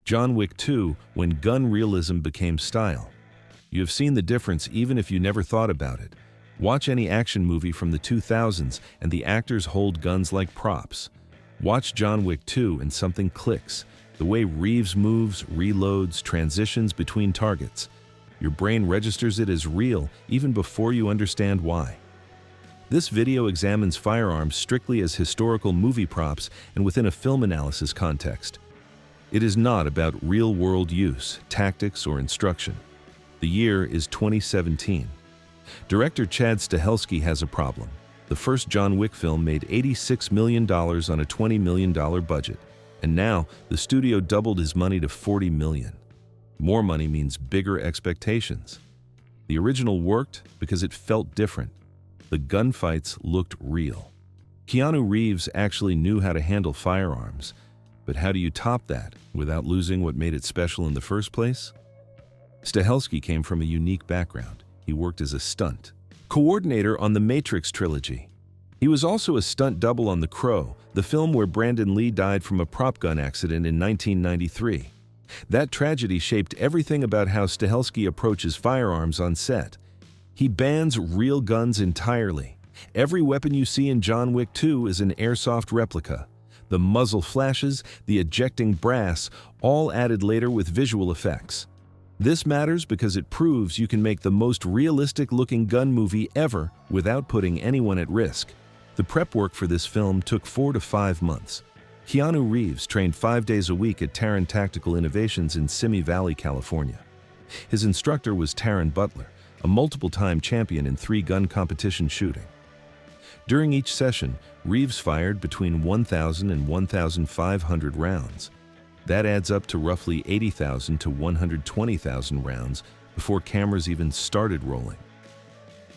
John Wick 2, when gun realism became style. You have seen the difference even if you never thought about it. Watch any action movie from the 2000s and the actors hold guns like props. Watch John Wick 2 and something clicks. The way Reeves moves, reloads, transitions between targets. Your brain registers it as real even before you understand why. This video examines firearms strictly as historical movie props and within a film analysis context. It is not about real-world use, tactics, or instruction. The year is 2017. Director Chad Stahelski has a problem. The first John Wick film made $86 million on a $20 million budget, and now the studio doubled his money to $40 million. More money means bigger expectations. The original worked because it felt different. The gunfights looked real. Keanu Reeves actually knew how to handle firearms. But how do you top that without losing what made it special in the first place? Stahelski came from a unique background. He worked as a stunt coordinator on the Matrix trilogy. He was also a stunt double on The Crow, the film where Brandon Lee died from a prop gun accident in 1993. That tragedy shaped everything about how Stahelski approaches firearms on set. He bans real guns entirely. Every weapon you see in John Wick 2 is an airsoft replica. The muzzle flashes, the ejecting brass, all added later with visual effects. This matters because it proves you can make the most realistic-looking gun movie ever without putting anyone at risk. The prep work for this film took 4 to 5 months. Keanu Reeves trained 5 days a week at Taran Tactical Innovations in Simi Valley, California. His instructor was Taran Butler, a multiple-time champion in 3 gun competition shooting. During each session, Reeves fired between 1,000 and 1,500 rounds. That adds up to roughly 80,000 to 120,000 rounds before cameras even started rolling.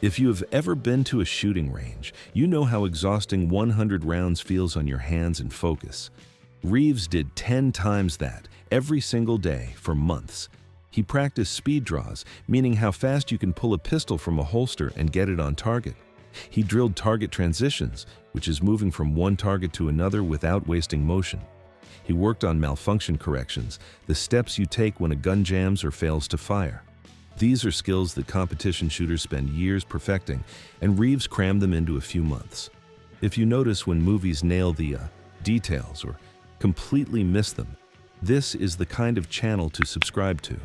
If you have ever been to a shooting range, you know how exhausting 100 rounds feels on your hands and focus. Reeves did 10 times that every single day for months. He practiced speed draws, meaning how fast you can pull a pistol from a holster and get it on target. He drilled target transitions, which is moving from one target to another without wasting motion. He worked on malfunction corrections, the steps you take when a gun jams or fails to fire. These are skills that competition shooters spend years perfecting, and Reeves crammed them into a few months. If you notice when movies nail the details or completely miss them, this is the kind of channel to subscribe to.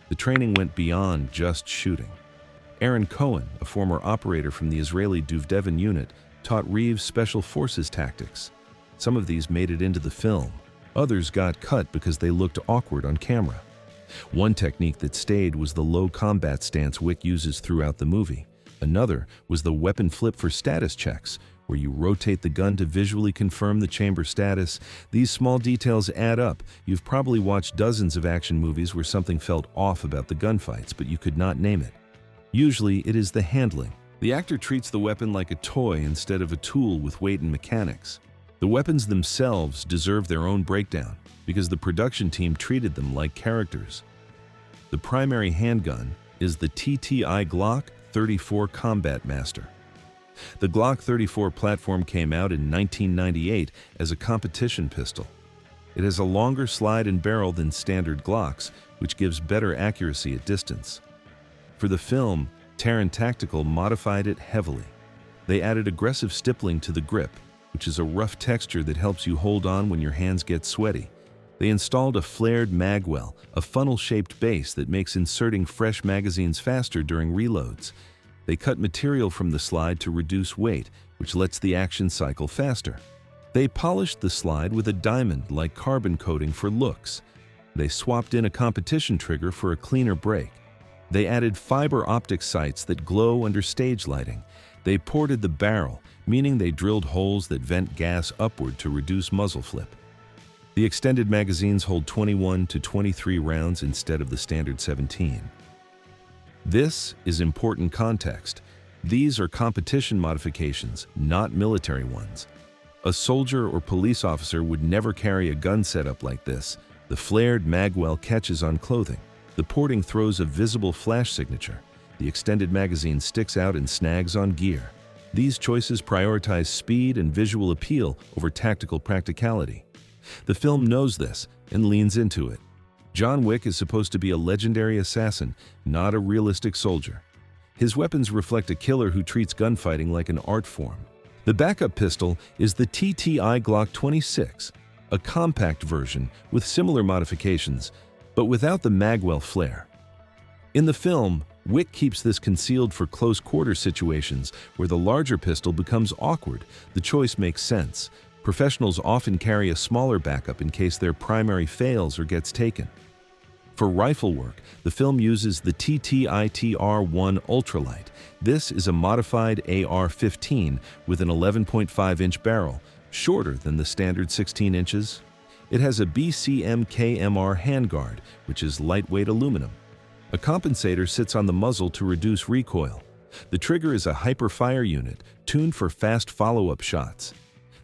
The training went beyond just shooting. Aaron Cohen, a former operator from the Israeli Duvdevin unit, taught Reeves special forces tactics. Some of these made it into the film. Others got cut because they looked awkward on camera. One technique that stayed was the low combat stance Wick uses throughout the movie. Another was the weapon flip for status checks, where you rotate the gun to visually confirm the chamber status. These small details add up. You've probably watched dozens of action movies where something felt off about the gunfights, but you could not name it. Usually, it is the handling. The actor treats the weapon like a toy instead of a tool with weight and mechanics. The weapons themselves deserve their own breakdown because the production team treated them like characters. The primary handgun is the TTI Glock 34 Combat Master. The Glock 34 platform came out in 1998 as a competition pistol. It has a longer slide and barrel than standard Glocks, which gives better accuracy at distance. For the film, Taran Tactical modified it heavily. They added aggressive stippling to the grip, which is a rough texture that helps you hold on when your hands get sweaty. They installed a flared magwell, a funnel-shaped base that makes inserting fresh magazines faster during reloads. They cut material from the slide to reduce weight, which lets the action cycle faster. They polished the slide with a diamond-like carbon coating for looks. They swapped in a competition trigger for a cleaner break. They added fiber optic sights that glow under stage lighting. They ported the barrel, meaning they drilled holes that vent gas upward to reduce muzzle flip. The extended magazines hold 21 to 23 rounds instead of the standard 17. This is important context. These are competition modifications, not military ones. A soldier or police officer would never carry a gun setup like this. The flared magwell catches on clothing. The porting throws a visible flash signature. The extended magazine sticks out and snags on gear. These choices prioritize speed and visual appeal over tactical practicality. The film knows this and leans into it. John Wick is supposed to be a legendary assassin, not a realistic soldier. His weapons reflect a killer who treats gunfighting like an art form. The backup pistol is the TTI Glock 26, a compact version with similar modifications, but without the magwell flare. In the film, Wick keeps this concealed for close-quarter situations where the larger pistol becomes awkward. The choice makes sense. Professionals often carry a smaller backup in case their primary fails or gets taken. For rifle work, the film uses the TTITR-1 Ultralight. This is a modified AR-15 with an 11.5-inch barrel, shorter than the standard 16 inches. It has a BCM-KMR handguard, which is lightweight aluminum. A compensator sits on the muzzle to reduce recoil. The trigger is a hyper-fire unit, tuned for fast follow-up shots.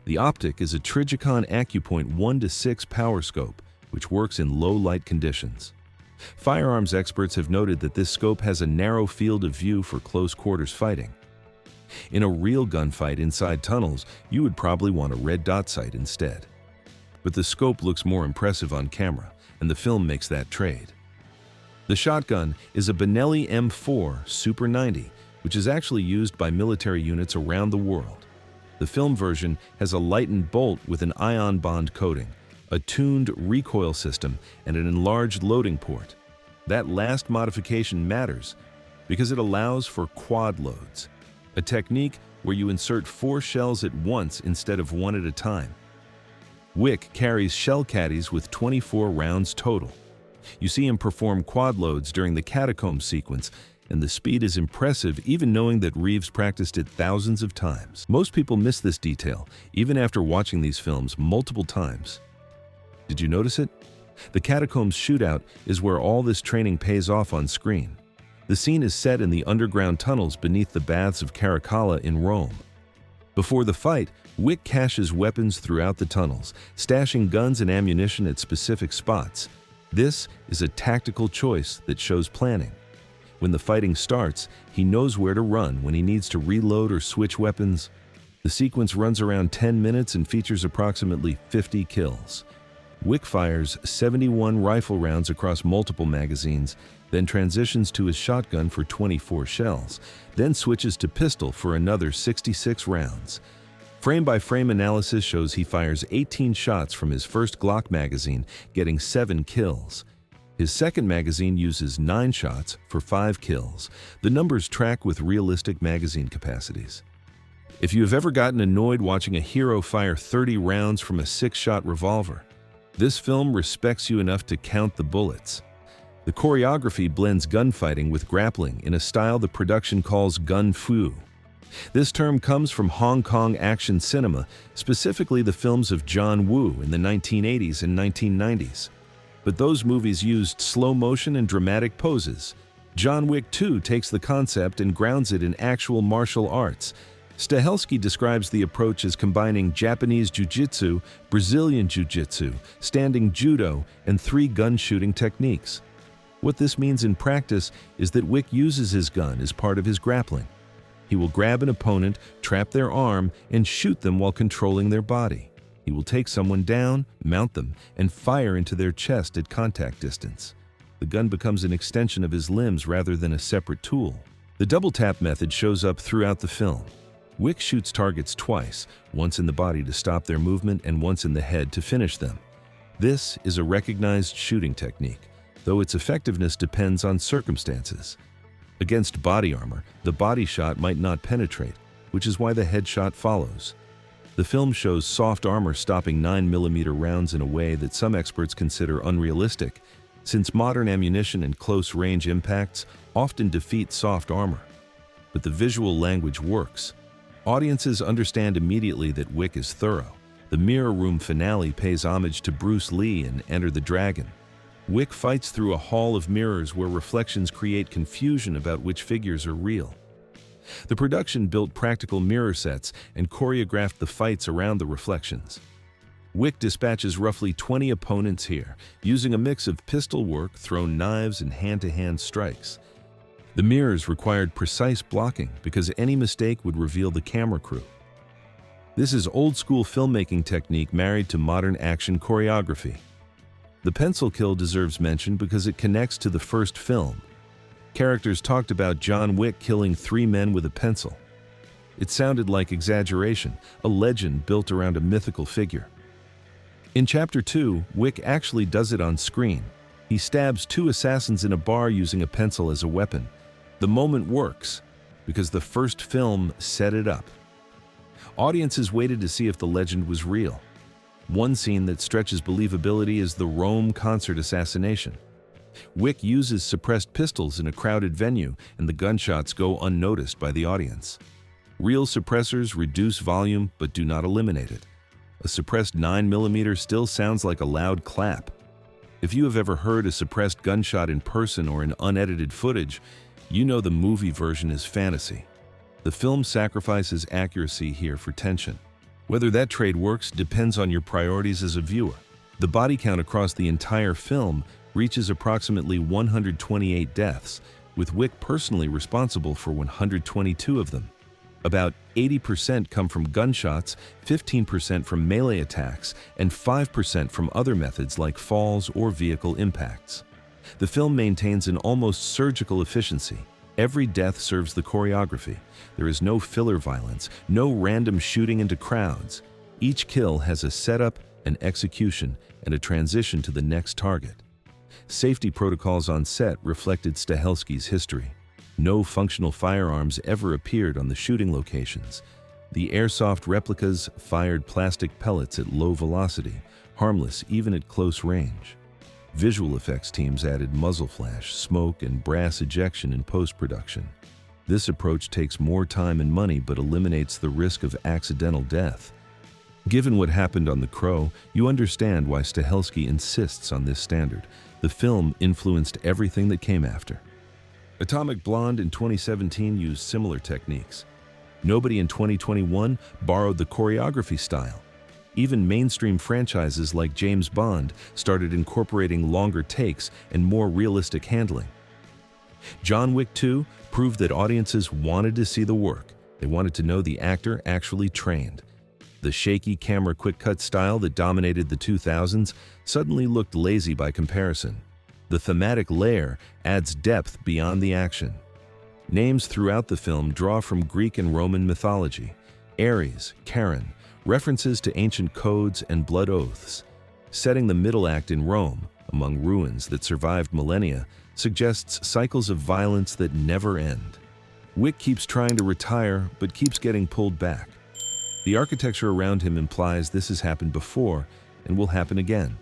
The optic is a Trijicon AccuPoint 1:6 power scope, which works in low-light conditions. Firearms experts have noted that this scope has a narrow field of view for close-quarters fighting. In a real gunfight inside tunnels, you would probably want a red dot sight instead. But the scope looks more impressive on camera, and the film makes that trade. The shotgun is a Benelli M4 Super 90, which is actually used by military units around the world. The film version has a lightened bolt with an ion bond coating, a tuned recoil system, and an enlarged loading port. That last modification matters because it allows for quad loads, a technique where you insert 4 shells at once instead of 1 at a time. Wick carries shell caddies with 24 rounds total. You see him perform quad loads during the Catacombs sequence, and the speed is impressive even knowing that Reeves practiced it thousands of times. Most people miss this detail, even after watching these films multiple times. Did you notice it? The Catacombs shootout is where all this training pays off on screen. The scene is set in the underground tunnels beneath the baths of Caracalla in Rome. Before the fight, Wick caches weapons throughout the tunnels, stashing guns and ammunition at specific spots. This is a tactical choice that shows planning. When the fighting starts, he knows where to run when he needs to reload or switch weapons. The sequence runs around 10 minutes and features approximately 50 kills. Wick fires 71 rifle rounds across multiple magazines, then transitions to his shotgun for 24 shells, then switches to pistol for another 66 rounds. Frame-by-frame analysis shows he fires 18 shots from his first Glock magazine, getting 7 kills. His second magazine uses 9 shots for 5 kills. The numbers track with realistic magazine capacities. If you have ever gotten annoyed watching a hero fire 30 rounds from a 6-shot revolver, this film respects you enough to count the bullets. The choreography blends gunfighting with grappling in a style the production calls gun fu. This term comes from Hong Kong action cinema, specifically the films of John Woo in the 1980s and 1990s. But those movies used slow motion and dramatic poses. John Wick 2 takes the concept and grounds it in actual martial arts. Stahelski describes the approach as combining Japanese jiu-jitsu, Brazilian jiu-jitsu, standing judo, and 3 gun shooting techniques. What this means in practice is that Wick uses his gun as part of his grappling. He will grab an opponent, trap their arm, and shoot them while controlling their body. He will take someone down, mount them, and fire into their chest at contact distance. The gun becomes an extension of his limbs rather than a separate tool. The double tap method shows up throughout the film. Wick shoots targets twice, once in the body to stop their movement and once in the head to finish them. This is a recognized shooting technique, though its effectiveness depends on circumstances. Against body armor, the body shot might not penetrate, which is why the headshot follows. The film shows soft armor stopping 9mm rounds in a way that some experts consider unrealistic, since modern ammunition and close-range impacts often defeat soft armor. But the visual language works. Audiences understand immediately that Wick is thorough. The mirror room finale pays homage to Bruce Lee in Enter the Dragon. Wick fights through a hall of mirrors where reflections create confusion about which figures are real. The production built practical mirror sets and choreographed the fights around the reflections. Wick dispatches roughly 20 opponents here, using a mix of pistol work, thrown knives, and hand-to-hand strikes. The mirrors required precise blocking because any mistake would reveal the camera crew. This is old-school filmmaking technique married to modern action choreography. The pencil kill deserves mention because it connects to the first film. Characters talked about John Wick killing 3 men with a pencil. It sounded like exaggeration, a legend built around a mythical figure. In Chapter 2, Wick actually does it on screen. He stabs 2 assassins in a bar using a pencil as a weapon. The moment works because the first film set it up. Audiences waited to see if the legend was real. One scene that stretches believability is the Rome concert assassination. Wick uses suppressed pistols in a crowded venue, and the gunshots go unnoticed by the audience. Real suppressors reduce volume but do not eliminate it. A suppressed 9mm still sounds like a loud clap. If you have ever heard a suppressed gunshot in person or in unedited footage, you know the movie version is fantasy. The film sacrifices accuracy here for tension. Whether that trade works depends on your priorities as a viewer. The body count across the entire film reaches approximately 128 deaths, with Wick personally responsible for 122 of them. About 80% come from gunshots, 15% from melee attacks, and 5% from other methods like falls or vehicle impacts. The film maintains an almost surgical efficiency. Every death serves the choreography. There is no filler violence, no random shooting into crowds. Each kill has a setup, an execution, and a transition to the next target. Safety protocols on set reflected Stahelski's history. No functional firearms ever appeared on the shooting locations. The airsoft replicas fired plastic pellets at low velocity, harmless even at close range. Visual effects teams added muzzle flash, smoke, and brass ejection in post-production. This approach takes more time and money but eliminates the risk of accidental death. Given what happened on The Crow, you understand why Stahelski insists on this standard. The film influenced everything that came after. Atomic Blonde in 2017 used similar techniques. Nobody in 2021 borrowed the choreography style. Even mainstream franchises like James Bond started incorporating longer takes and more realistic handling. John Wick 2 proved that audiences wanted to see the work. They wanted to know the actor actually trained. The shaky camera quick-cut style that dominated the 2000s suddenly looked lazy by comparison. The thematic layer adds depth beyond the action. Names throughout the film draw from Greek and Roman mythology. Ares, Charon, references to ancient codes and blood oaths. Setting the middle act in Rome, among ruins that survived millennia, suggests cycles of violence that never end. Wick keeps trying to retire, but keeps getting pulled back. The architecture around him implies this has happened before and will happen again.